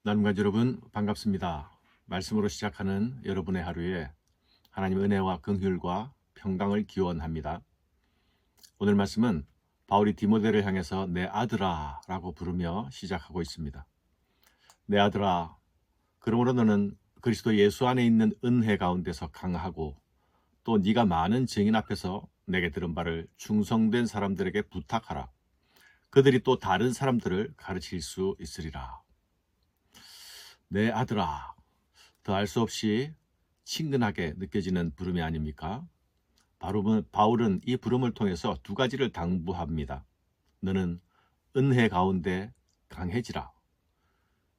나눔가 여러분 반갑습니다. 말씀으로 시작하는 여러분의 하루에 하나님의 은혜와 긍휼과 평강을 기원합니다. 오늘 말씀은 바울이 디모데를 향해서 내 아들아 라고 부르며 시작하고 있습니다. 내 아들아, 그러므로 너는 그리스도 예수 안에 있는 은혜 가운데서 강하고 또 네가 많은 증인 앞에서 내게 들은 바를 충성된 사람들에게 부탁하라. 그들이 또 다른 사람들을 가르칠 수 있으리라. 내 아들아, 더 알 수 없이 친근하게 느껴지는 부름이 아닙니까? 바울은 이 부름을 통해서 두 가지를 당부합니다. 너는 은혜 가운데 강해지라.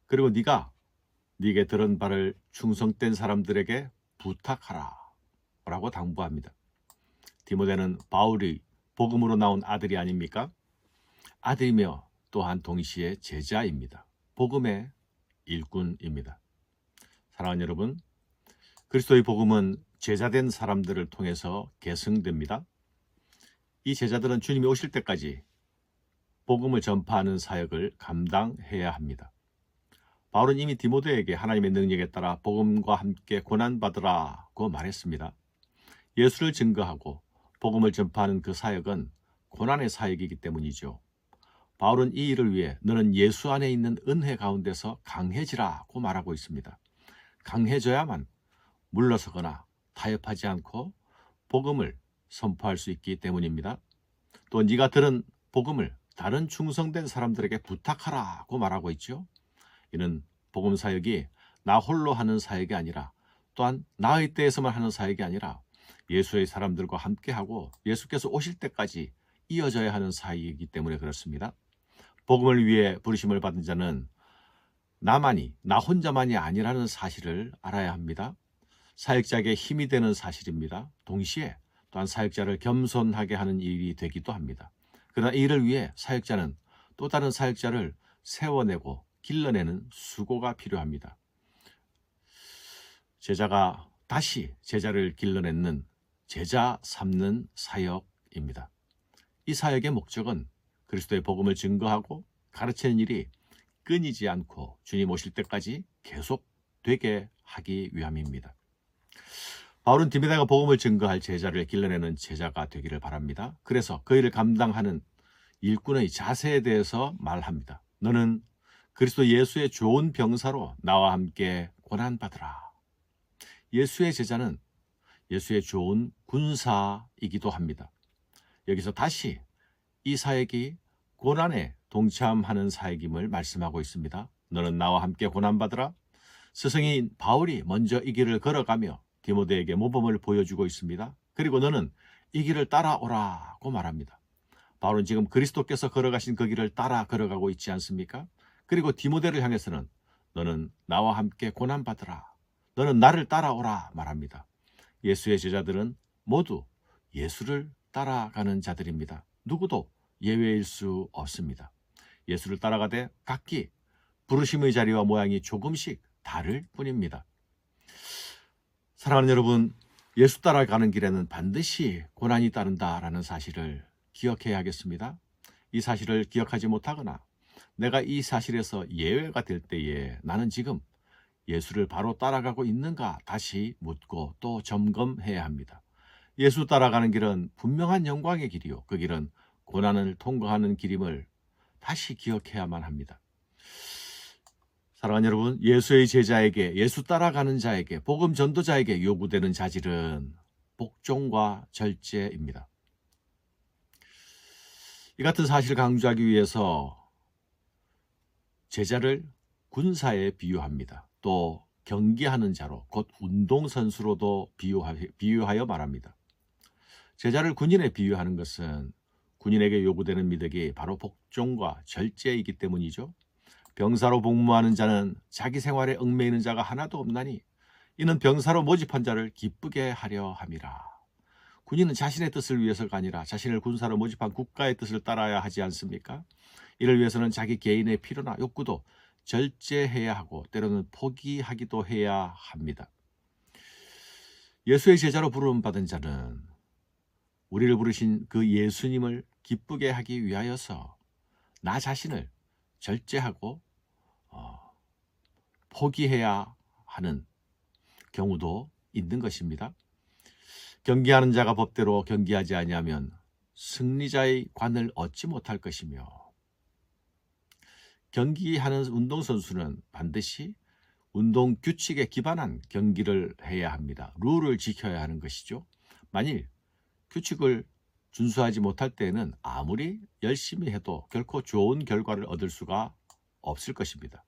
그리고 네게 들은 바를 충성된 사람들에게 부탁하라 라고 당부합니다. 디모데는 바울이 복음으로 나온 아들이 아닙니까? 아들이며 또한 동시에 제자입니다. 복음의 일꾼입니다. 사랑하는 여러분, 그리스도의 복음은 제자된 사람들을 통해서 계승됩니다. 이 제자들은 주님이 오실 때까지 복음을 전파하는 사역을 감당해야 합니다. 바울은 이미 디모데에게 하나님의 능력에 따라 복음과 함께 고난받으라고 말했습니다. 예수를 증거하고 복음을 전파하는 그 사역은 고난의 사역이기 때문이죠. 바울은 이 일을 위해 너는 예수 안에 있는 은혜 가운데서 강해지라고 말하고 있습니다. 강해져야만 물러서거나 타협하지 않고 복음을 선포할 수 있기 때문입니다. 또 네가 들은 복음을 다른 충성된 사람들에게 부탁하라고 말하고 있죠. 이는 복음 사역이 나 홀로 하는 사역이 아니라 또한 나의 때에서만 하는 사역이 아니라 예수의 사람들과 함께하고 예수께서 오실 때까지 이어져야 하는 사역이기 때문에 그렇습니다. 복음을 위해 부르심을 받은 자는 나 혼자만이 아니라는 사실을 알아야 합니다. 사역자에게 힘이 되는 사실입니다. 동시에 또한 사역자를 겸손하게 하는 일이 되기도 합니다. 그러나 이를 위해 사역자는 또 다른 사역자를 세워내고 길러내는 수고가 필요합니다. 제자가 다시 제자를 길러내는 제자 삼는 사역입니다. 이 사역의 목적은 그리스도의 복음을 증거하고 가르치는 일이 끊이지 않고 주님 오실 때까지 계속되게 하기 위함입니다. 바울은 디모데가 복음을 증거할 제자를 길러내는 제자가 되기를 바랍니다. 그래서 그 일을 감당하는 일꾼의 자세에 대해서 말합니다. 너는 그리스도 예수의 좋은 병사로 나와 함께 고난받으라. 예수의 제자는 예수의 좋은 군사이기도 합니다. 여기서 다시 이 사역이 고난에 동참하는 사역임을 말씀하고 있습니다. 너는 나와 함께 고난받으라. 스승인 바울이 먼저 이 길을 걸어가며 디모데에게 모범을 보여주고 있습니다. 그리고 너는 이 길을 따라오라고 말합니다. 바울은 지금 그리스도께서 걸어가신 그 길을 따라 걸어가고 있지 않습니까? 그리고 디모데를 향해서는 너는 나와 함께 고난받으라. 너는 나를 따라오라 말합니다. 예수의 제자들은 모두 예수를 따라가는 자들입니다. 누구도 예외일 수 없습니다. 예수를 따라가되 각기 부르심의 자리와 모양이 조금씩 다를 뿐입니다. 사랑하는 여러분, 예수 따라가는 길에는 반드시 고난이 따른다라는 사실을 기억해야 하겠습니다. 이 사실을 기억하지 못하거나 내가 이 사실에서 예외가 될 때에 나는 지금 예수를 바로 따라가고 있는가 다시 묻고 또 점검해야 합니다. 예수 따라가는 길은 분명한 영광의 길이요. 그 길은 고난을 통과하는 길임을 다시 기억해야만 합니다. 사랑하는 여러분, 예수의 제자에게, 예수 따라가는 자에게, 복음 전도자에게 요구되는 자질은 복종과 절제입니다. 이 같은 사실을 강조하기 위해서 제자를 군사에 비유합니다. 또 경기하는 자로, 곧 운동선수로도 비유하여 말합니다. 제자를 군인에 비유하는 것은 군인에게 요구되는 미덕이 바로 복종과 절제이기 때문이죠. 병사로 복무하는 자는 자기 생활에 얽매이는 자가 하나도 없나니 이는 병사로 모집한 자를 기쁘게 하려 함이라. 군인은 자신의 뜻을 위해서가 아니라 자신을 군사로 모집한 국가의 뜻을 따라야 하지 않습니까? 이를 위해서는 자기 개인의 필요나 욕구도 절제해야 하고 때로는 포기하기도 해야 합니다. 예수의 제자로 부름받은 자는 우리를 부르신 그 예수님을 기쁘게 하기 위하여서 나 자신을 절제하고 포기해야 하는 경우도 있는 것입니다. 경기하는 자가 법대로 경기하지 아니하면 승리자의 관을 얻지 못할 것이며, 경기하는 운동선수는 반드시 운동 규칙에 기반한 경기를 해야 합니다. 룰을 지켜야 하는 것이죠. 만일 규칙을 준수하지 못할 때에는 아무리 열심히 해도 결코 좋은 결과를 얻을 수가 없을 것입니다.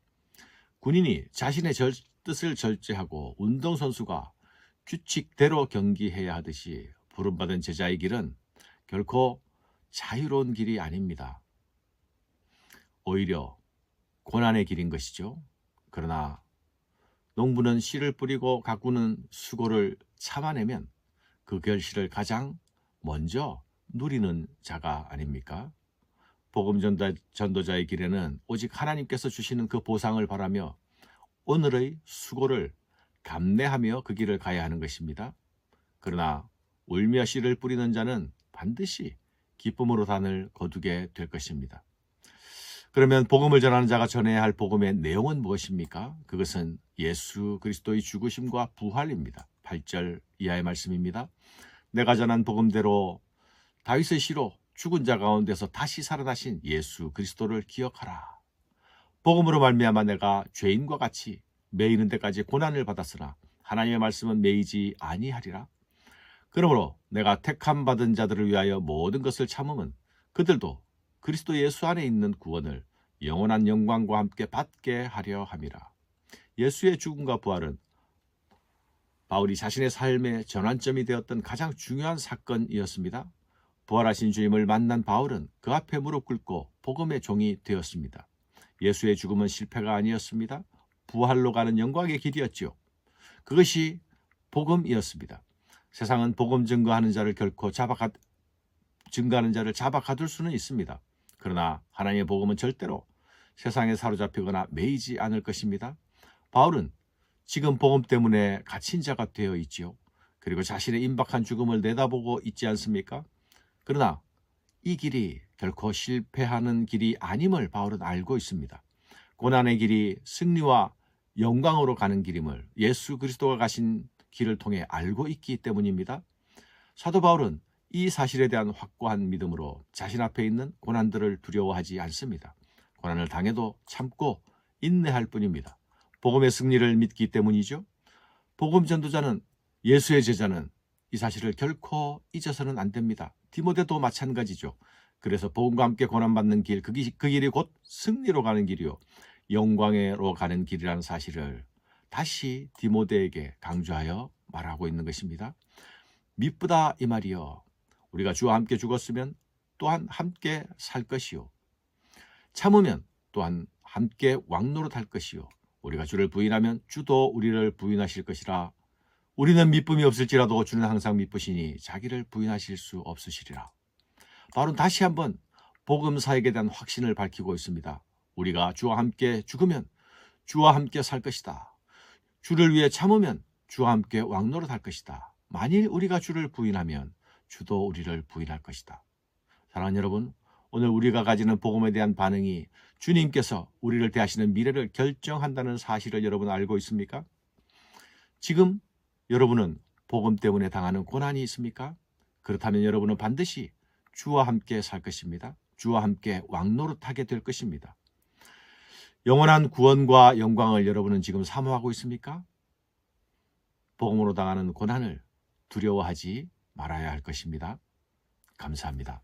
군인이 자신의 뜻을 절제하고 운동선수가 규칙대로 경기해야 하듯이 부름받은 제자의 길은 결코 자유로운 길이 아닙니다. 오히려 고난의 길인 것이죠. 그러나 농부는 씨를 뿌리고 가꾸는 수고를 참아내면 그 결실을 가장 먼저 누리는 자가 아닙니까? 복음 전도자의 길에는 오직 하나님께서 주시는 그 보상을 바라며 오늘의 수고를 감내하며 그 길을 가야 하는 것입니다. 그러나 울며 씨를 뿌리는 자는 반드시 기쁨으로 단을 거두게 될 것입니다. 그러면 복음을 전하는 자가 전해야 할 복음의 내용은 무엇입니까? 그것은 예수 그리스도의 죽으심과 부활입니다. 8절 이하의 말씀입니다. 내가 전한 복음대로 다윗의 시로 죽은 자 가운데서 다시 살아나신 예수 그리스도를 기억하라. 복음으로 말미암아 내가 죄인과 같이 매이는 데까지 고난을 받았으나 하나님의 말씀은 매이지 아니하리라. 그러므로 내가 택함 받은 자들을 위하여 모든 것을 참음은 그들도 그리스도 예수 안에 있는 구원을 영원한 영광과 함께 받게 하려 함이라. 예수의 죽음과 부활은 바울이 자신의 삶의 전환점이 되었던 가장 중요한 사건이었습니다. 부활하신 주님을 만난 바울은 그 앞에 무릎 꿇고 복음의 종이 되었습니다. 예수의 죽음은 실패가 아니었습니다. 부활로 가는 영광의 길이었지요. 그것이 복음이었습니다. 세상은 복음 증거하는 자를 결코 증거하는 자를 잡아 가둘 수는 있습니다. 그러나 하나님의 복음은 절대로 세상에 사로잡히거나 매이지 않을 것입니다. 바울은 지금 복음 때문에 갇힌 자가 되어 있지요. 그리고 자신의 임박한 죽음을 내다보고 있지 않습니까? 그러나 이 길이 결코 실패하는 길이 아님을 바울은 알고 있습니다. 고난의 길이 승리와 영광으로 가는 길임을 예수 그리스도가 가신 길을 통해 알고 있기 때문입니다. 사도 바울은 이 사실에 대한 확고한 믿음으로 자신 앞에 있는 고난들을 두려워하지 않습니다. 고난을 당해도 참고 인내할 뿐입니다. 복음의 승리를 믿기 때문이죠. 복음 전도자는, 예수의 제자는 이 사실을 결코 잊어서는 안 됩니다. 디모데도 마찬가지죠. 그래서 복음과 함께 고난받는 길, 그 길이 곧 승리로 가는 길이요 영광으로 가는 길이라는 사실을 다시 디모데에게 강조하여 말하고 있는 것입니다. 미쁘다 이 말이요, 우리가 주와 함께 죽었으면 또한 함께 살 것이요, 참으면 또한 함께 왕노릇할 것이요, 우리가 주를 부인하면 주도 우리를 부인하실 것이라. 우리는 미쁨이 없을지라도 주는 항상 미쁘시니 자기를 부인하실 수 없으시리라. 바울은 다시 한번 복음사역에 대한 확신을 밝히고 있습니다. 우리가 주와 함께 죽으면 주와 함께 살 것이다. 주를 위해 참으면 주와 함께 왕노릇할 것이다. 만일 우리가 주를 부인하면 주도 우리를 부인할 것이다. 사랑하는 여러분, 오늘 우리가 가지는 복음에 대한 반응이 주님께서 우리를 대하시는 미래를 결정한다는 사실을 여러분 알고 있습니까? 지금 여러분은 복음 때문에 당하는 고난이 있습니까? 그렇다면 여러분은 반드시 주와 함께 살 것입니다. 주와 함께 왕노릇하게 될 것입니다. 영원한 구원과 영광을 여러분은 지금 사모하고 있습니까? 복음으로 당하는 고난을 두려워하지 말아야 할 것입니다. 감사합니다.